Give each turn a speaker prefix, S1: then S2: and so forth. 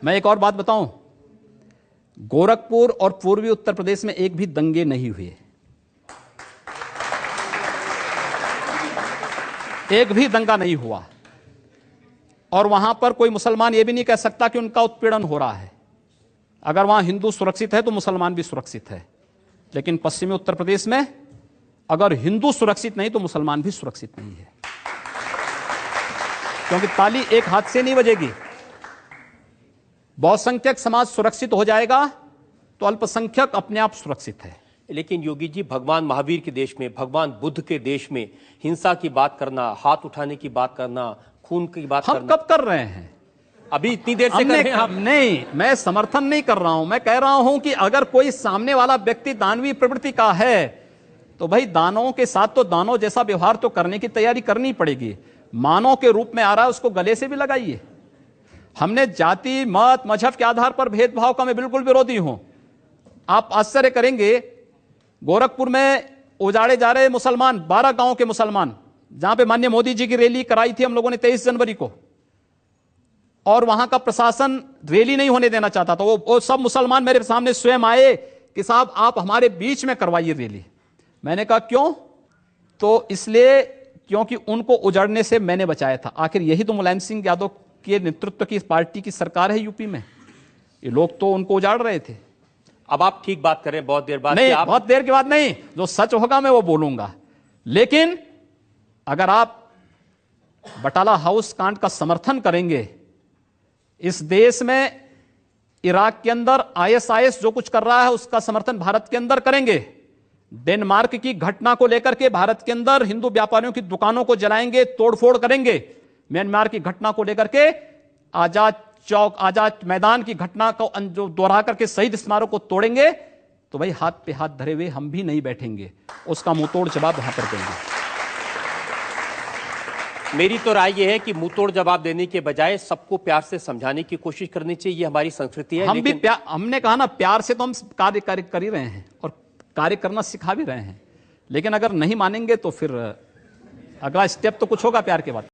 S1: मैं एक और बात बताऊं, गोरखपुर और पूर्वी उत्तर प्रदेश में एक भी दंगे नहीं हुए, एक भी दंगा नहीं हुआ। और वहां पर कोई मुसलमान यह भी नहीं कह सकता कि उनका उत्पीड़न हो रहा है। अगर वहां हिंदू सुरक्षित है तो मुसलमान भी सुरक्षित है। लेकिन पश्चिमी उत्तर प्रदेश में अगर हिंदू सुरक्षित नहीं तो मुसलमान भी सुरक्षित नहीं है, क्योंकि ताली एक हाथ से नहीं बजेगी। बहुसंख्यक समाज सुरक्षित हो जाएगा तो अल्पसंख्यक अपने आप सुरक्षित है।
S2: लेकिन योगी जी, भगवान महावीर के देश में, भगवान बुद्ध के देश में हिंसा की बात करना, हाथ उठाने की बात करना, खून की बात
S1: हम
S2: करना,
S1: कब कर रहे हैं?
S2: अभी इतनी देर से कर रहे हैं आप।
S1: नहीं, मैं समर्थन नहीं कर रहा हूं। मैं कह रहा हूं कि अगर कोई सामने वाला व्यक्ति दानवीय प्रवृत्ति का है तो भाई दानवों के साथ तो दानव जैसा व्यवहार तो करने की तैयारी करनी पड़ेगी। मानव के रूप में आ रहा है, उसको गले से भी लगाइए। हमने जाति, मत, मजहब के आधार पर भेदभाव का मैं बिल्कुल विरोधी हूं। आप आश्चर्य करेंगे, गोरखपुर में उजाड़े जा रहे मुसलमान, 12 गांव के मुसलमान, जहां पे माननीय मोदी जी की रैली कराई थी हम लोगों ने 23 जनवरी को, और वहां का प्रशासन रैली नहीं होने देना चाहता था। वो सब मुसलमान मेरे सामने स्वयं आए कि साहब आप हमारे बीच में करवाइए रैली। मैंने कहा क्यों? तो इसलिए क्योंकि उनको उजड़ने से मैंने बचाया था। आखिर यही तो मुलायम सिंह यादव के नेतृत्व की पार्टी की सरकार है यूपी में। ये लोग तो उनको उजाड़ रहे थे।
S2: अब आप ठीक बात करें, बहुत देर बाद
S1: नहीं, बहुत देर की बात नहीं, जो सच होगा मैं वो बोलूंगा। लेकिन अगर आप बटाला हाउस कांड का समर्थन करेंगे, इस देश में इराक के अंदर आईएसआईएस जो कुछ कर रहा है उसका समर्थन भारत के अंदर करेंगे, डेनमार्क की घटना को लेकर के भारत के अंदर हिंदू व्यापारियों की दुकानों को जलाएंगे, तोड़फोड़ करेंगे, म्यांमार की घटना को लेकर के आजाद चौक, आजाद मैदान की घटना को जो दोहरा करके शहीद स्मारक को तोड़ेंगे, तो भाई हाथ पे हाथ धरे हुए हम भी नहीं बैठेंगे, उसका मुंहतोड़ जवाब वहां पर देंगे।
S2: मेरी तो राय यह है कि मुंहतोड़ जवाब देने के बजाय सबको प्यार से समझाने की कोशिश करनी चाहिए। ये हमारी संस्कृति है।
S1: हम भी हमने कहा ना, प्यार से तो हम कार्य कर ही रहे हैं और कार्य करना सिखा भी रहे हैं। लेकिन अगर नहीं मानेंगे तो फिर अगला स्टेप तो कुछ होगा प्यार के बाद।